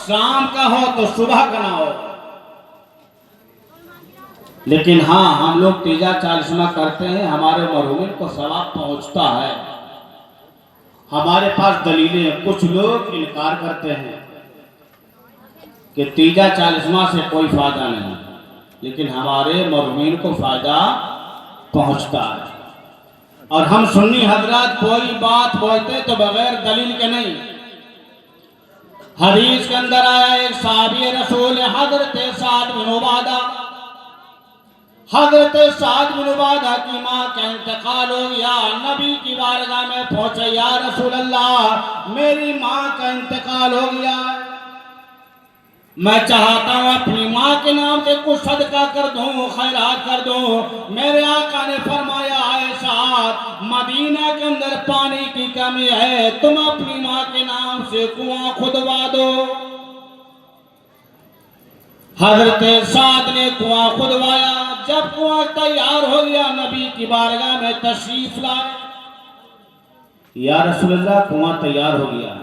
शाम का हो तो सुबह का ना हो। लेकिन हाँ, हम लोग तीजा चालीसवा करते हैं, हमारे मरहूमिन को सवाब पहुंचता है। हमारे पास दलीलें हैं। कुछ लोग इनकार करते हैं कि तीजा चालीसवा से कोई फायदा नहीं, लेकिन हमारे मरहूमिन को फायदा पहुंचता है। और हम सुन्नी हजरात कोई बात बोलते तो बगैर दलील के नहीं। हदीस के अंदर आया, एक साहबी रसूल हजरत साद बिन उबादा, हजरत साद बिन उबादा की मां का इंतकाल हो गया। नबी की बारगाह में पहुंचे, या रसूल अल्लाह मेरी मां का इंतकाल हो गया, मैं चाहता हूं अपनी मां के नाम से कुछ सदका कर दूं, खैरात कर दूं। मेरे आका ने फरमाया, ऐसा मदीना के अंदर पानी की कमी है, तुम अपनी मां के नाम से कुआं खुदवा दो। हजरत साद ने कुआं खुदवाया। जब कुआं तैयार हो गया, नबी की बारगाह में तशरीफ लाए, या रसूलल्लाह कुआं तैयार हो गया।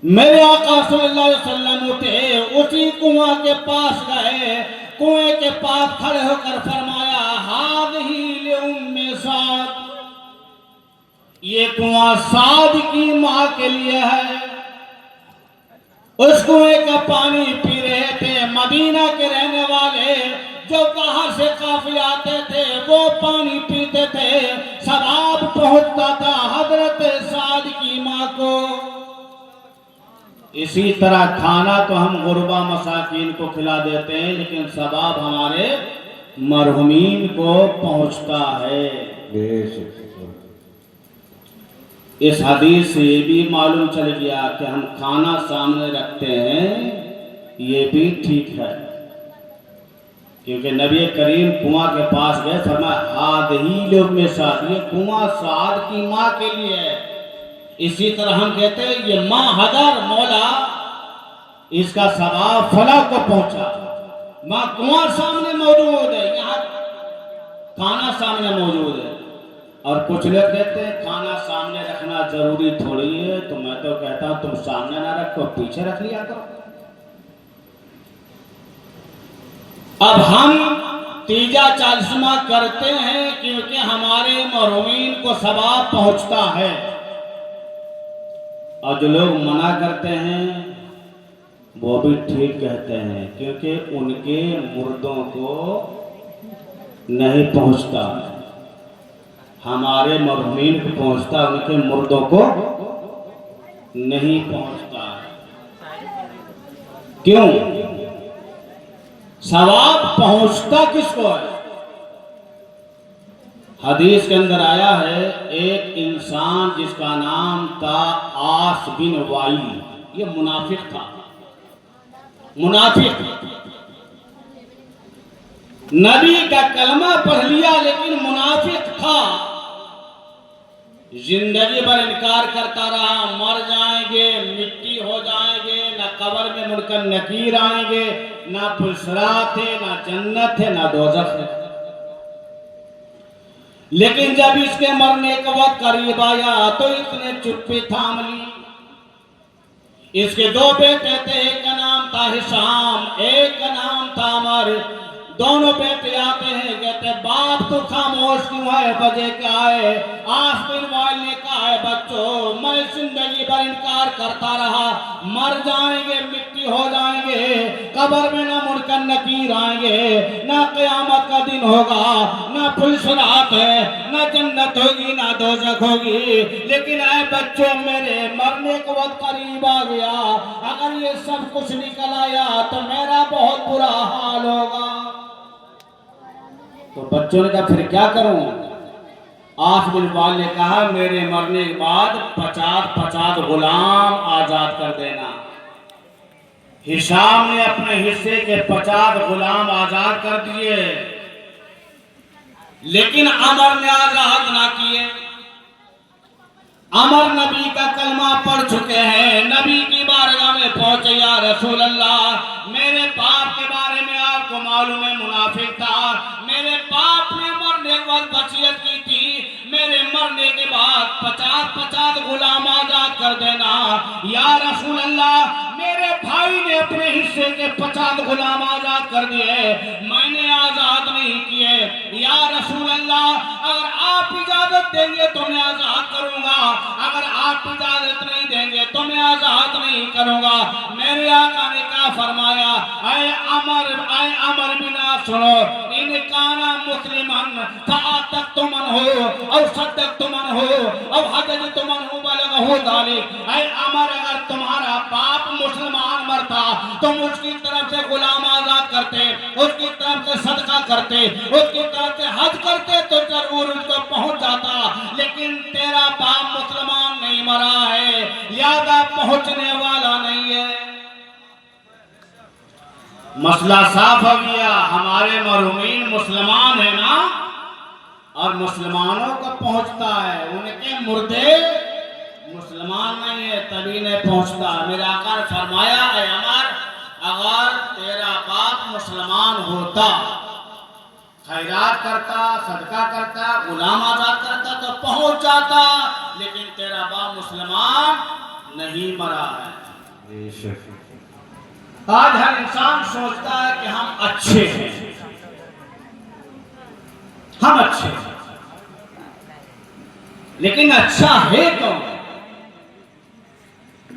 मेरे आका सल्लल्लाहु अलैहि वसल्लम उठे, उसी कुआं के पास गए, कुएं के पास खड़े होकर फरमाया, हाज़िही ले उम्मे साद, ये कुआं साद की मां के लिए है। उस कुएं का पानी पी रहे थे मदीना के रहने वाले, जो बाहर से काफिले आते थे वो पानी पीते थे, सवाब पहुंचता था हजरत साद की मां को। इसी तरह खाना तो हम गुरबा मसाकीन को खिला देते हैं, लेकिन सवाब हमारे मरहुमीन को पहुंचता है। इस हदीस से ये भी मालूम चल गया कि हम खाना सामने रखते हैं, ये भी ठीक है, क्योंकि नबी करीम कुआं के पास गए, फरमाया हाज़िही ले उम्मे साद, ये कुआं साद की मां के लिए है। इसी तरह हम कहते हैं ये मां हदर मौला, इसका सवाब फला को पहुंचा। मां कुआं सामने मौजूद है, यहाँ खाना सामने मौजूद है। और कुछ लोग कहते हैं खाना सामने रखना जरूरी थोड़ी है, तो मैं तो कहता हूं तुम सामने ना रखो, पीछे रख लिया करो। अब हम तीजा चालीसवा करते हैं क्योंकि हमारे मरहूमीन को सवाब पहुंचता है। और जो लोग मना करते हैं वो भी ठीक कहते हैं, क्योंकि उनके मुर्दों को नहीं पहुंचता, हमारे मरहूमीन को पहुंचता, उनके मुर्दों को नहीं पहुंचता। क्यों? सवाब पहुंचता किसको है? हदीस के अंदर आया है, एक इंसान जिसका नाम था आस बिन वाइल, ये मुनाफिक था, मुनाफिक नबी का कलमा पढ़ लिया लेकिन मुनाफिक था। जिंदगी भर इनकार करता रहा, मर जाएंगे मिट्टी हो जाएंगे, ना कब्र में मुड़कर नकीर आएंगे, ना पुलसरात है, ना जन्नत है, ना दोज़ख है। लेकिन जब इसके मरने का वक्त करीब आया तो इसने चुप्पी थाम ली। इसके दो बेटे थे, एक का नाम था हिशाम, एक का नाम था अमर। दोनों बेटे आते हैं, कहते बाप तो खामोश क्यों है, वजह क्या है? आस बिन वाइल ने कहा है, बच्चों मैं जिंदगी भर इनकार करता रहा, मर जाएंगे मिट्टी हो जाएंगे, कब्र में ना मुड़कर नकीर आएंगे, ना क़यामत का दिन होगा, ना पुलसरात है, ना जन्नत होगी, ना दोज़ख होगी। लेकिन ऐ बच्चों मेरे मरने का वक्त करीब आ गया, अगर ये सब कुछ निकल आया तो मेरा बहुत बुरा हाल होगा। तो बच्चों ने कहा फिर क्या करूं? आस बिन वाइल ने कहा मेरे मरने के बाद 50 गुलाम आजाद कर देना। हिशाम ने अपने हिस्से के 50 गुलाम आजाद कर दिए, लेकिन अमर ने आजाद ना किए। अमर नबी का कलमा पढ़ चुके हैं, नबी की बारगाह में पहुंचे, या रसूल अल्लाह मेरे बाप के बारे में आपको मालूम है मुनाफिक था, मेरे बाप ने मरने के बाद वसीयत की थी मेरे मरने के बाद 50 गुलाम आजाद कर देना। या रसूल अल्लाह मेरे भाई ने अपने हिस्से के 50 गुलाम आजाद कर दिए, मैंने आजाद नहीं किए। या रसूल अल्लाह, अगर आप इजाजत देंगे तो मैं आजाद करूंगा, अगर आप इजाजत नहीं देंगे तो मैं आजाद नहीं करूंगा। मेरे आका ने क्या फरमाया, ऐ अमर बिना सुनो, इन काना मुस्लिमन तक तुमन हो और सदक तुमन हो और हजज तुमन हो बलग हो दाले। ऐ अमर, अगर तुम्हारा बाप मुसलमान मरता तुम उसकी तरफ से गुलाम आजाद करते, उसकी तरफ से सदका करते, उसकी तरफ से हज करते तो जरूर उसको पहुंच जाता, लेकिन तेरा बाप मुसलमान नहीं मरा है, लिहाजा पहुंचने वाला नहीं है। मसला साफ हो गया। हमारे मरहूमीन मुसलमान है ना, और मुसलमानों को पहुंचता है, उनके मुर्दे मुसलमान नहीं है तभी नहीं पहुंचता। मेरा आका ने फरमाया, ऐ अमर, अगर तेरा बाप मुसलमान होता, खैरात करता, सदका करता, गुलाम आजाद करता तो पहुंच जाता, लेकिन तेरा बाप मुसलमान नहीं मरा है। आज हर इंसान सोचता है कि हम अच्छे हैं, हम अच्छे हैं, लेकिन अच्छा है कौन?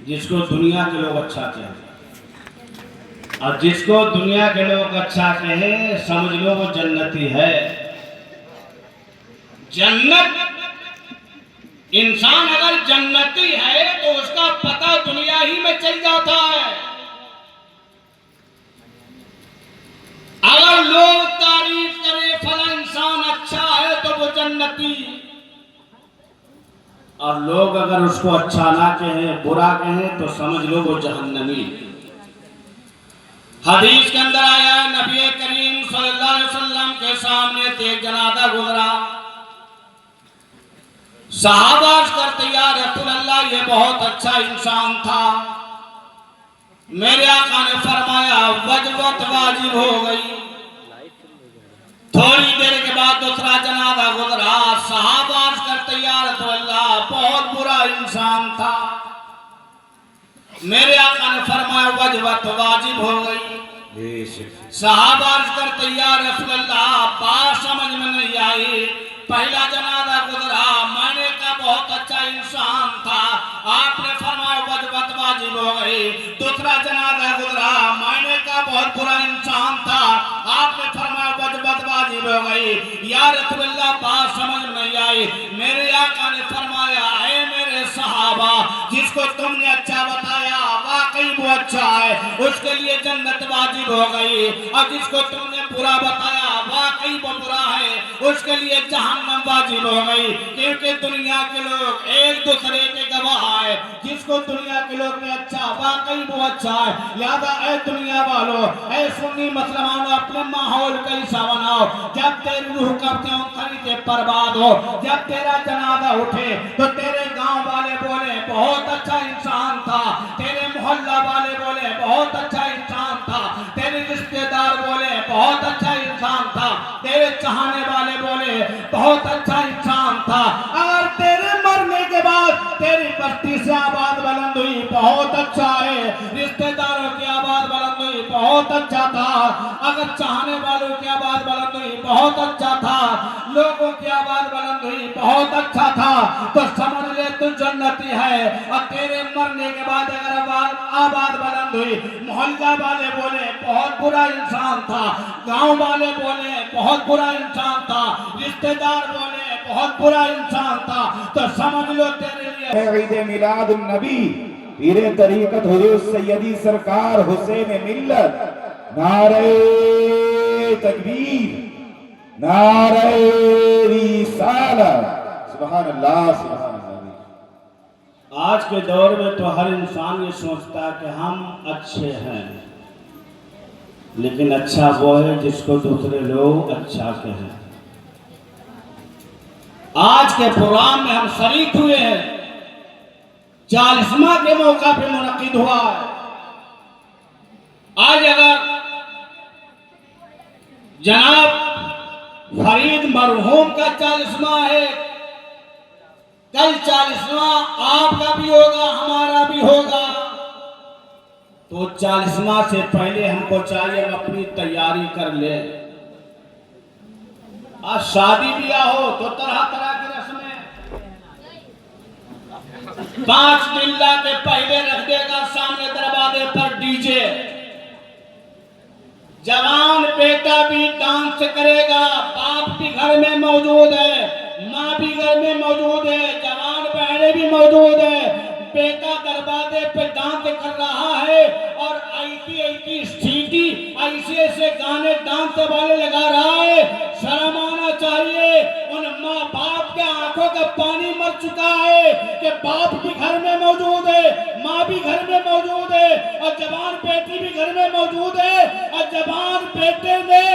जिसको दुनिया के लोग अच्छा कहें, और जिसको दुनिया के लोग अच्छा कहे समझ लो वो जन्नती है। जन्नत, इंसान अगर जन्नती है तो उसका पता दुनिया ही में चल जाता है। अगर लोग तारीफ करें फला इंसान अच्छा है तो वो जन्नती, और लोग अगर उसको अच्छा ना कहें, बुरा कहें तो समझ लो वो जहन्नमी। हदीस के अंदर आया, नबी करीम सल्लल्लाहु अलैहि वसल्लम के सामने से एक जनाजा गुजरा। सहाबा करते, या रसूल अल्लाह, ये बहुत अच्छा इंसान था। मेरे आका ने फरमाया, वजबत वाजिब हो गई। थोड़ी देर के बाद दूसरा जनाजा गुजरा। सहाबा करते, या रसूल अल्लाह, बहुत बुरा इंसान था। मेरे आका ने फरमाया, वजबत वाजिब हो गई। सहाबा करते, या रसूल अल्लाह, बात समझ में नहीं आई। पहला जनाजा गुजरा, मैंने कहा बहुत अच्छा इंसान था, आपने फरमाया वजबत वाजिब हो गई। दूसरा जनाजा गुजरा, मैंने कहा बहुत बुरा इंसान था, आपने फरमाया वजबत वाजिब हो गई। या रसूल अल्लाह, बात समझ में नहीं आई। मेरे आका ने फरमाया, ऐ मेरे सहाबा, जिसको तुमने अच्छा बताया वाकई वो अच्छा है, उसके लिए जन्नत वाजिब हो गई, और जिसको तुमने बुरा बताया वाकई वो बुरा है, उसके लिए जहन्नम वाजिब हो गई। क्योंकि दुनिया के लोग एक दूसरे के गवाह है, जिसको दुनिया के लोग ने अच्छा वाकई वो अच्छा है। लिहाजा ऐ दुनिया वालों, ऐ सुन्नी मुसलमानों, अपने माहौल का हिस्सा बनाओ। जब तेरी रूह कब्ज़ों खरीदे बर्बाद हो, जब तेरा जनाजा उठे तो तेरे गांव वाले बोले बहुत अच्छा इंसान था, तेरे मोहल्ला वाले बोले बहुत अच्छा इंसान था, तेरे रिश्तेदार बोले बहुत अच्छा इंसान था, तेरे चाहने वाले बोले बहुत अच्छा इंसान था। अगर तेरे मरने के बाद तेरी बस्ती से आवाज बुलंद हुई बहुत अच्छा है, रिश्तेदारों की आवाज बुलंद हुई बहुत अच्छा था, अगर चाहने वालों की आवाज बुलंद हुई बहुत अच्छा था, लोगों की आवाज बुलंद हुई बहुत अच्छा था, तो समझ ले तू जन्नती है। और तेरे मरने के बाद अगर आवाज बुलंद हुई, मोहल्ला वाले बोले बहुत बुरा इंसान था, गांव वाले बोले बहुत बुरा इंसान था, रिश्तेदार बोले बहुत बुरा इंसान था, तो समझ लो तेरे लिए ईद मिलाद नबी पीरे तरीकत हुजूर सैयदी सरकार हुसैन मिल्लत, नारे तकबीर, नारे रिसालत, सुभान अल्लाह सुभान अल्लाह। आज के दौर में तो हर इंसान ये सोचता है कि हम अच्छे हैं, लेकिन अच्छा वो है जिसको दूसरे लोग अच्छा कहें। आज के प्रोग्राम में हम शरीक हुए हैं, 40वां के मौका पे मुनक्किद हुआ है। आज अगर जनाब फरीद मरहूम का 40वां है, कल 40वां आपका भी होगा, हमारा भी होगा। तो 40वां से पहले हमको चाहिए हम अपनी तैयारी कर ले। आज शादी ब्याह हो तो तरह तरह की रस्में 5 दिन ला के पहले रख देगा सामने दरवाजे पर डीजे। जवान बेटा भी डांस करेगा, बाप भी घर में मौजूद है, माँ भी घर में मौजूद है, जवान बहनें भी मौजूद है। बेटा दरवाजे पे डांस कर रहा है और ऐसी सीटी ऐसे ऐसे गाने डांस वाले लगा रहा है। शर्म आना चाहिए। उन माँ बाप के आंखों का पानी मर चुका है कि बाप भी घर में मौजूद है, माँ भी घर में मौजूद है और जवान बेटी भी घर में मौजूद है। और जवान बेटे ने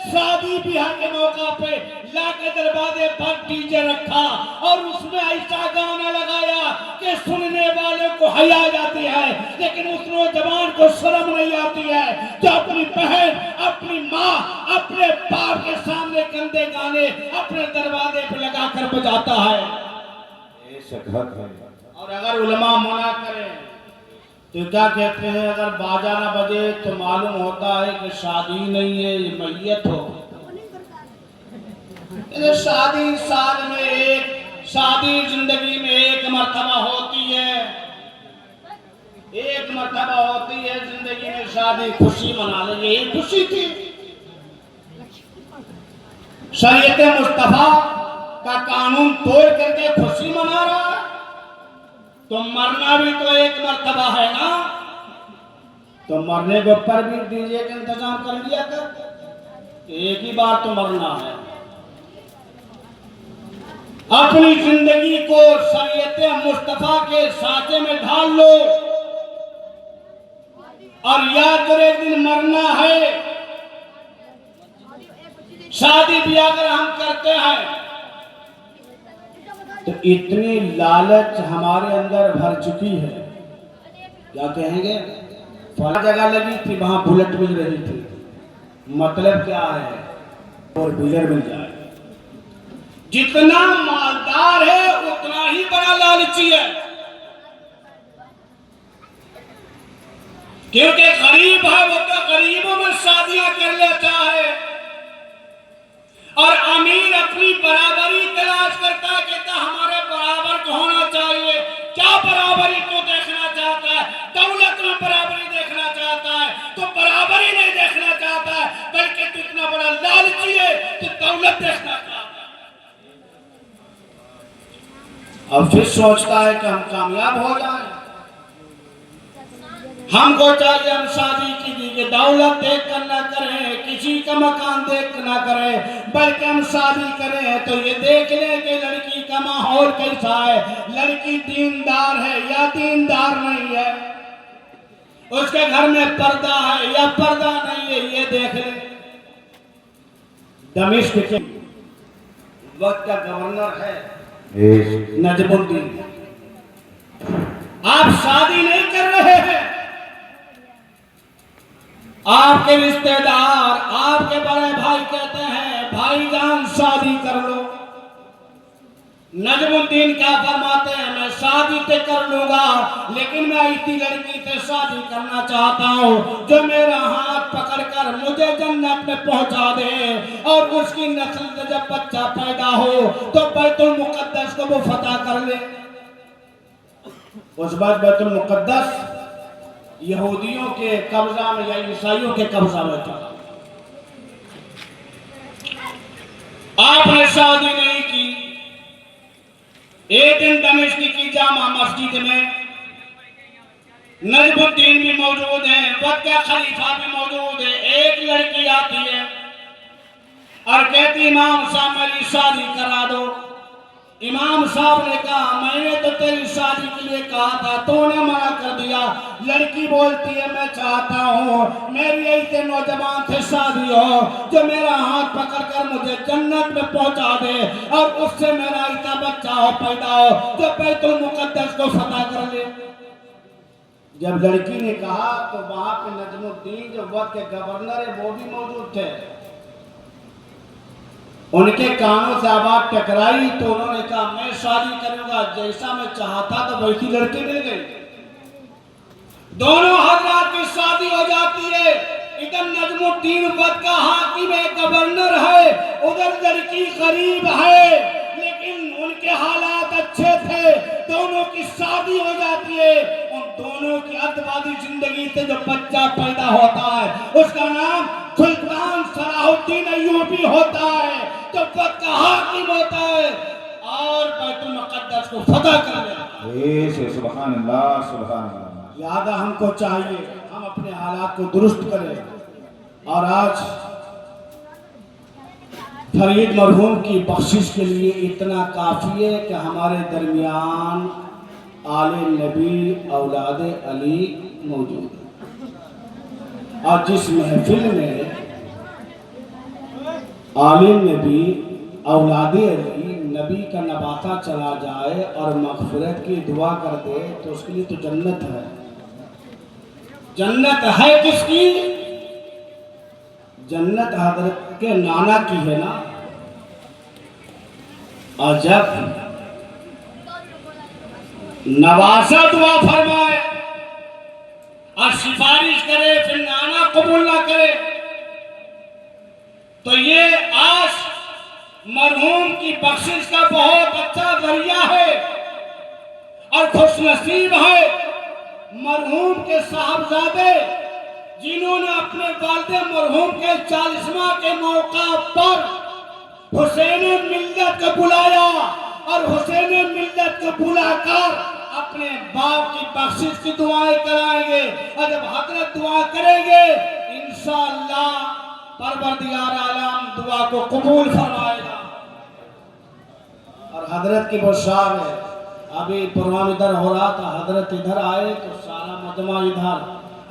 शादी ब्याह के मौका पे लाके दरवाजे पर डीजे रखा और उसमें ऐसा गाना लगाया कि सुनने वाले को हया जाती है, लेकिन उस नौजवान को शर्म नहीं आती है जो अपनी बहन, अपनी माँ, अपने बाप के सामने गंदे गाने अपने दरवाजे पे लगाकर बजाता है। और अगर उलमा मना करें तो क्या कहते हैं, अगर बाजा ना बजे तो मालूम होता है कि शादी नहीं है, ये मैयत हो। शादी साल में एक, शादी जिंदगी में एक मर्तबा होती है, एक मर्तबा होती है जिंदगी में शादी। खुशी मना लेंगे, यही खुशी थी। शरीयत मुस्तफा का कानून तोड़ करके खुशी मना रहा है। तो मरना भी तो एक मर्तबा है ना, तो मरने के ऊपर भी डीजे का इंतजाम कर लिया कर। एक ही बार तो मरना है। अपनी जिंदगी को शरीयत मुस्तफा के साथे में ढाल लो और याद करो एक दिन मरना है। शादी ब्याह अगर हम करते हैं तो इतनी लालच हमारे अंदर भर चुकी है, क्या कहेंगे, फला जगह लगी थी वहां बुलेट मिल रही थी, मतलब क्या है, और बुलेट मिल जाए। जितना मालदार है उतना ही बड़ा लालची है, क्योंकि गरीब है वो तो गरीबों में शादियां कर लेता है और अमीर अपनी बराबरी तलाश करता है, कहता हमारे बराबर को होना चाहिए। क्या बराबरी तो देखना चाहता है, दौलत में बराबरी देखना चाहता है, तो बराबरी नहीं देखना चाहता है, बल्कि तू इतना बड़ा लालची है तो दौलत देखना चाहता है। अब फिर सोचता है कि हम कामयाब हो जाए। हमको चाहिए हम शादी की दौलत देख कर ना करें, किसी का मकान देख कर ना करें, बल्कि हम शादी करें तो ये देख लें कि लड़की का माहौल कैसा है, लड़की दीनदार है या दीनदार नहीं है, उसके घर में पर्दा है या पर्दा नहीं है, ये देख लें। दमिश्क के वक्त का गवर्नर है नजमुद्दीन। आप शादी नहीं कर रहे हैं, आपके रिश्तेदार, आपके बड़े भाई कहते हैं भाईजान शादी कर लो। नजमुद्दीन क्या फरमाते हैं, मैं शादी तो कर लूंगा लेकिन मैं ऐसी लड़की से शादी करना चाहता हूँ जो मेरा हाथ पकड़कर मुझे जन्नत में पहुंचा दे और उसकी नस्ल से जब बच्चा पैदा हो तो बैतुल मुकद्दस को वो फतह कर ले। उस बाद बैतुल मुकद्दस यहूदियों के कब्जा में या ईसाइयों के कब्जा में था। आपने शादी नहीं की। एक दिन दमिश्क की जामा मस्जिद में नजमुद्दीन भी मौजूद है, वक्त का खलीफा भी मौजूद है। एक लड़की आती है और कहती इमाम साहब मेरी शादी करा दो। इमाम साहब ने कहा मैंने तो तेरी शादी के लिए कहा था, तूने मना कर दिया। लड़की बोलती है मैं चाहता हूँ मेरी ऐसे नौजवान से शादी हो जो मेरा हाथ पकड़कर मुझे जन्नत में पहुंचा दे और उससे मेरा ऐसा बच्चा हो पैदा हो जो बैतुल मुकद्दस को फतह कर ले। जब लड़की ने कहा तो वहां पे नजमुद्दीन जो वक्त के गवर्नर है वो भी मौजूद थे। उनके कानों से आवाज टकराई तो उन्होंने कहा मैं शादी करूंगा, जैसा मैं चाहता तो वैसी लड़की मिल गई। दोनों हजरात की शादी हो जाती है। इधर नजमुद्दीन वक्त का हाकिम है, गवर्नर है, उधर लड़की गरीब है, लेकिन उनके हालात अच्छे थे, दोनों की शादी हो जाती है। उन दोनों की अर्थवादी जिंदगी से जो बच्चा पैदा होता है उसका नाम सुल्तान सलाहुद्दीन अय्यूबी होता है, जो वक्त का हाकिम होता है और बैतुल मुक़द्दस को फतह कर लेता है। सुभान अल्लाह, सुभान अल्लाह। लिहाजा हमको चाहिए हम अपने हालात को दुरुस्त करें। और आज फरीद मरहूम की बख्शिश के लिए इतना काफ़ी है कि हमारे दरमियान आले नबी औलाद अली मौजूद है। और जिस महफिल में आले नबी औलाद अली नबी का नबाता चला जाए और मग़फ़िरत की दुआ कर दे तो उसके लिए तो जन्नत है। जन्नत है किसकी? जन्नत हज़रत के नाना की है ना। और जब नवासा दुआ फरमाए और सिफारिश करे फिर नाना कबूल ना करे तो ये आज मरहूम की बख्शिश का बहुत अच्छा जरिया है और खुशनसीब है मरहूम के साहबजादे जिन्होंने अपने वालिद मरहूम के 40वां के मौका पर हुसैन मिल्लत को बुलाया और हुसैन मिल्लत को बुलाकर अपने बाप की बख्शिश की दुआएं कराएंगे। और जब हजरत दुआ करेंगे इंशाअल्लाह परवरदिगार आलम दुआ को कबूल फरमाएगा। और हजरत की वो शान है। अभी प्रोग्राम इधर हो रहा था, हजरत इधर आए तो सारा मजमा इधर,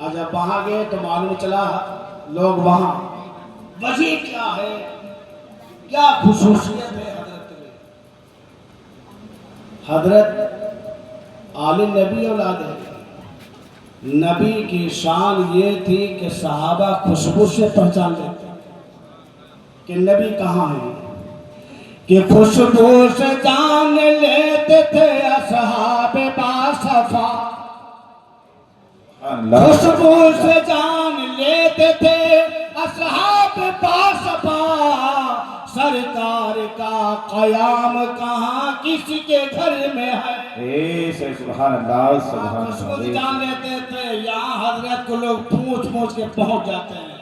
और जब वहां गए तो मालूम चला लोग वहां वजह क्या है, क्या खुसूसियत है हजरत में। हजरत आले नबी औलाद नबी की शान ये थी कि सहाबा खुशबू से पहचान लेते कि नबी कहाँ है, कि खुशबू से जान लेते थे असहाबे बासफा, खुशबू से जान लेते थे असहाबे बासफा, सरकार का कयाम कहाँ किसी के घर में है। सुभान अल्लाह, सुभान खुशबू अल्लाह। जान लेते थे। यहाँ हजरत को लोग पूछ पूछ के पहुंच जाते हैं,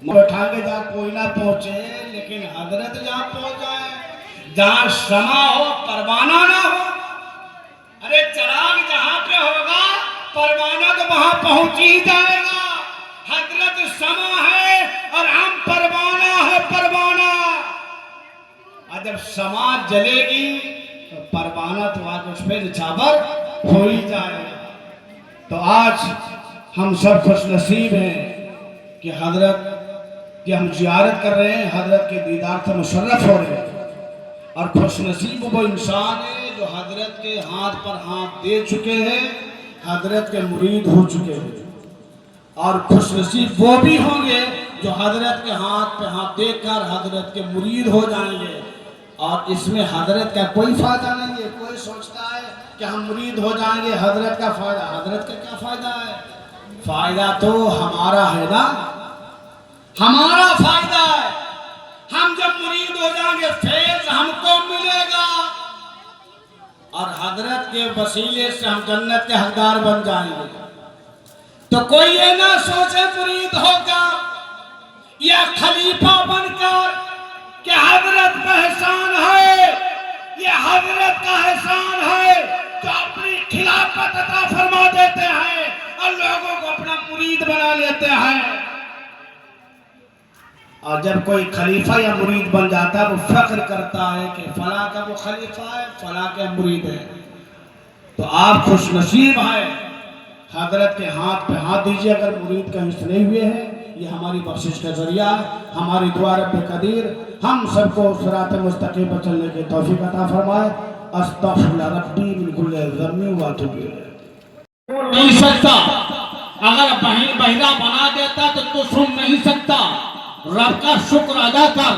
बैठा के जहाँ कोई ना पहुंचे, लेकिन हजरत जहाँ पहुंच जाए, जहाँ शमा हो परवाना ना हो। अरे चराग जहाँ पे होगा परवाना तो वहां पहुंच ही जाएगा। हजरत शमा है और हम परवाना है, परवाना। और जब शमा जलेगी तो परवाना तो आगे उस पर छाबर हो ही जाएगा। तो आज हम सब खुशनसीब हैं कि हजरत कि हम जियारत कर रहे हैं, हजरत के दीदार से मुशर्रफ हो रहे हैं। और खुशनसीब वो इंसान है जो हजरत के हाथ पर हाथ दे चुके हैं, हजरत के मुरीद हो चुके हैं। और खुशनसीब वो भी होंगे जो हजरत के हाथ पे हाथ देकर हजरत के मुरीद हो जाएंगे। और इसमें हजरत का कोई फायदा नहीं है। कोई सोचता है कि हम मुरीद हो जाएंगे, हजरत का फायदा, हजरत का क्या फायदा है? फायदा तो हमारा है ना, हमारा फायदा है। हम जब मुरीद हो जाएंगे फैज हमको मिलेगा और हजरत के वसीले से हम जन्नत के हकदार बन जाएंगे। तो कोई ये ना सोचे मुरीद होगा या खलीफा बनकर कि हजरत का एहसान है, ये हजरत का एहसान है जो अपनी खिलाफत अता फरमा देते हैं और लोगों को अपना मुरीद बना लेते हैं। और जब कोई खलीफा या मुरीद बन जाता है वो फख्र करता है कि फला का वो खलीफा है, फला का मुरीद है। तो आप खुशनसीब हैं, हजरत के हाथ पे हाथ दीजिए अगर मुरीद कहीं से नहीं हुए हैं। ये हमारी बख्शिश का जरिया है, हमारी दुआ रब्बे कदीर हम सबको सिरात मुस्तकीम पर चलने की तौफीक अता फरमाए। अस्तगफिरुल्लाह रब्बी मिन कुल्लि ज़म्बि व अतूबु इलैह। नहीं सकता, अगर बहिरा बना देता तो तू सुन नहीं सकता। रब का शुक्र अदा कर,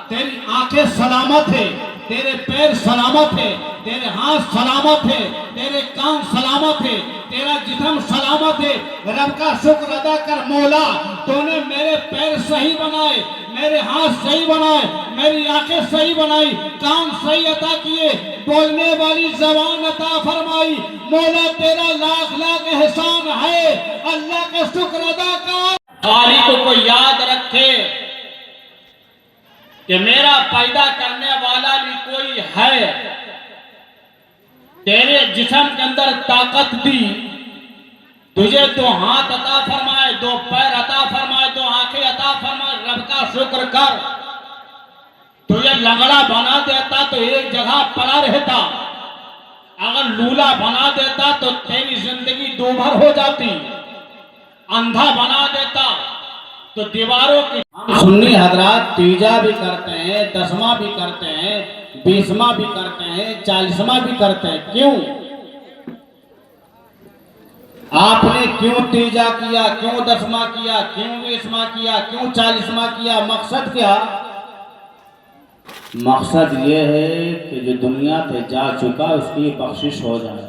तेरी आंखें सलामत है, तेरे पैर सलामत है, तेरे हाथ सलामत है, तेरे कान सलामत है, तेरा जिस्म सलामत है। रब का शुक्र अदा कर मौला, तूने मेरे पैर सही बनाए, मेरे हाथ सही बनाए, मेरी आंखें सही बनाई, कान सही अता किए, बोलने वाली जबान अता फरमाई। मौला तेरा लाख लाख एहसान है, अल्लाह का शुक्र अदा कर। खालिक को याद रखे कि मेरा पैदा करने वाला भी कोई है। तेरे जिस्म के अंदर ताकत दी, तुझे दो हाथ अता फरमाए, दो पैर अता फरमाए, दो आंखें अता फरमाए। रब का शुक्र कर। तुझे लंगड़ा बना देता तो एक जगह पड़ा रहता, अगर लूला बना देता तो तेरी जिंदगी दूभर हो जाती, अंधा बना देता तो दीवारों की। सुन्नी हजरात तीजा भी करते हैं, दसवां भी करते हैं, 20वां भी करते हैं, 40वां भी करते हैं। क्यों? आपने क्यों तीजा किया, क्यों 10वां किया, क्यों 20वां किया, क्यों 40वां किया? मकसद क्या? मकसद ये है कि जो दुनिया से जा चुका उसकी बख्शिश हो जाए।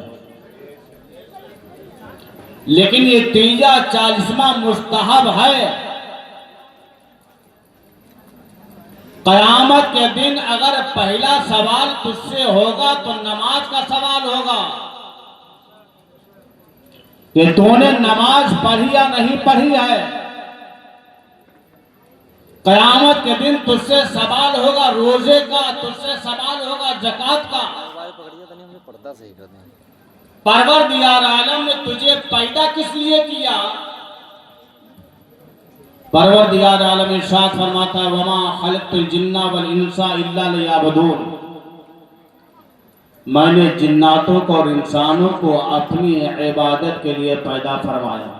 लेकिन ये तीजा 40वां मुस्तहब है। कयामत के दिन अगर पहला सवाल तुझसे होगा तो नमाज का सवाल होगा कि तूने नमाज पढ़ी या नहीं पढ़ी है। कयामत के दिन तुझसे सवाल होगा रोजे का, तुझसे सवाल होगा ज़कात का। परवरदिगार आलम ने तुझे पैदा किस लिए किया? परवरदिगार आलम इरशाद फरमाता है, वमा खलक़तुल जिन्ना वल इंसा इल्ला लियअबुदून। मैंने जिन्नातों को और इंसानों को अपनी इबादत के लिए पैदा फरमाया।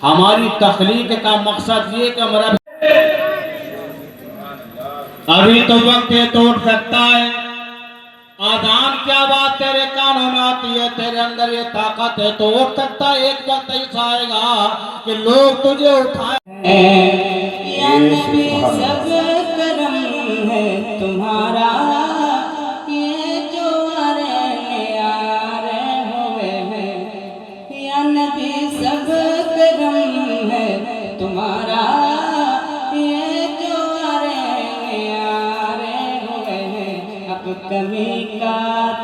हमारी तख्लीक का मकसद ये कि हमारा अभी तो वक्त है तो उठ सकता है। आजान क्या बात तेरे कानों में आती है, तेरे अंदर ये ताकत है तो उठ सकता है। एक वक्त ऐसा आएगा कि लोग तुझे उठाए। या नबी सब करम है तुम्हारा, ये जो आरे हुए हैं। या नबी सब करम है तुम्हारा, ये जो आरे हुए हैं। अब कमी का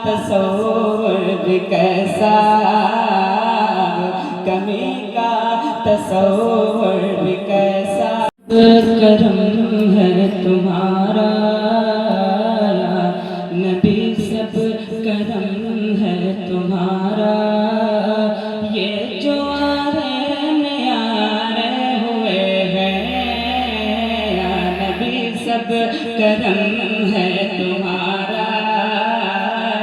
तस्वुर भी कैसा, कमी का तस्वुर भी कैसा। करम है तुम्हारा नबी, सब करम है तुम्हारा। ये जो न्यारे हुए हैं, या नबी सब करम है तुम्हारा।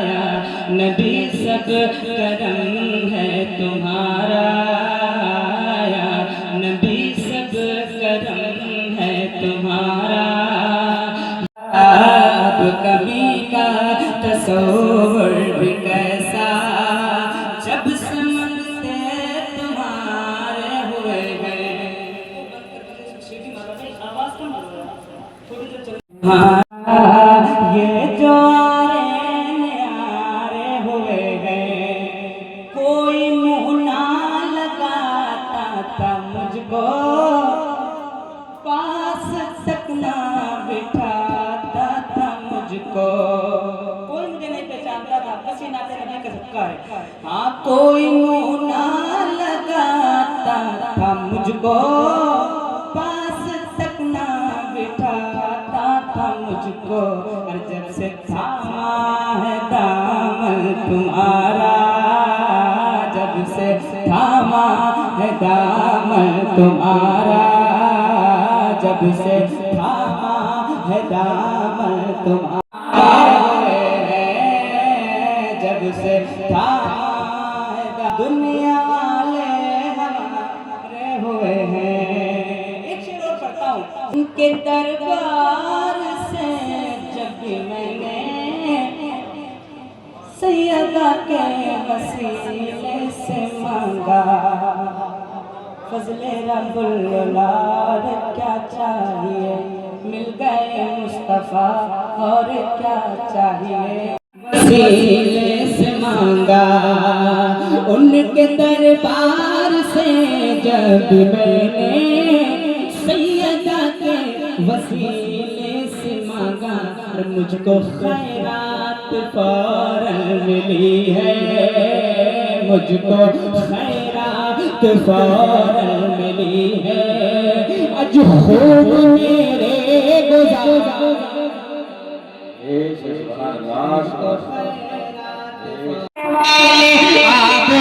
या नबी सब करम है तुम्हारा। या नबी सब करम है तुम्हारा। अब कभी का तस्वुर भी कैसा, जब समझते तुम्हारे हुए हैं। ये जो आरे हुए हैं, कोई मुँह ना लगाता था मुझको, पास तक ना बिठाता था मुझको। कोई मुझे नहीं पहचानता था, बस ये नाते नबी का सबका है। हाँ, कोई मुँह ना लगाता था मुझको, पास तक ना बिठाता था मुझको। और जब से थामा है दामन तुम्हारा, जब से थामा है दामन तुम्हारा, जब से थामा है दामन तुम्हारा, जब से थामा है दुनिया वाले हमारे हुए हैं। एक शेर और पढ़ता हूँ। उनके दरबार से जब भी मैंने सैयदा के वसीले से मांगा, फजले रब्बुल आलमीन क्या चाहिए। मिल गए मुस्तफा और क्या चाहिए। वसीले से मांगा उनके दरबार से जब मैंने सैयदा के वसीले से मांगा, मुझको खैरात फौरन मिली है, मुझको खैरात फौरन मिली है। अज खूब मेरे गुज़ार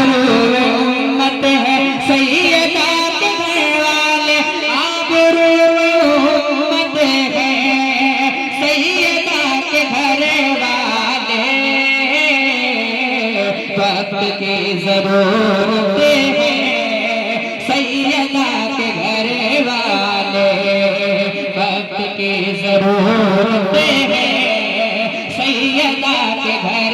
उम्मत है सैयदा के घर वाले, आबरू उम्मत है सैयदा के घर वाले। वक्त की जरूरत है सैयदा के घर वाले, वक्त की जरूरत है सैयदा के घर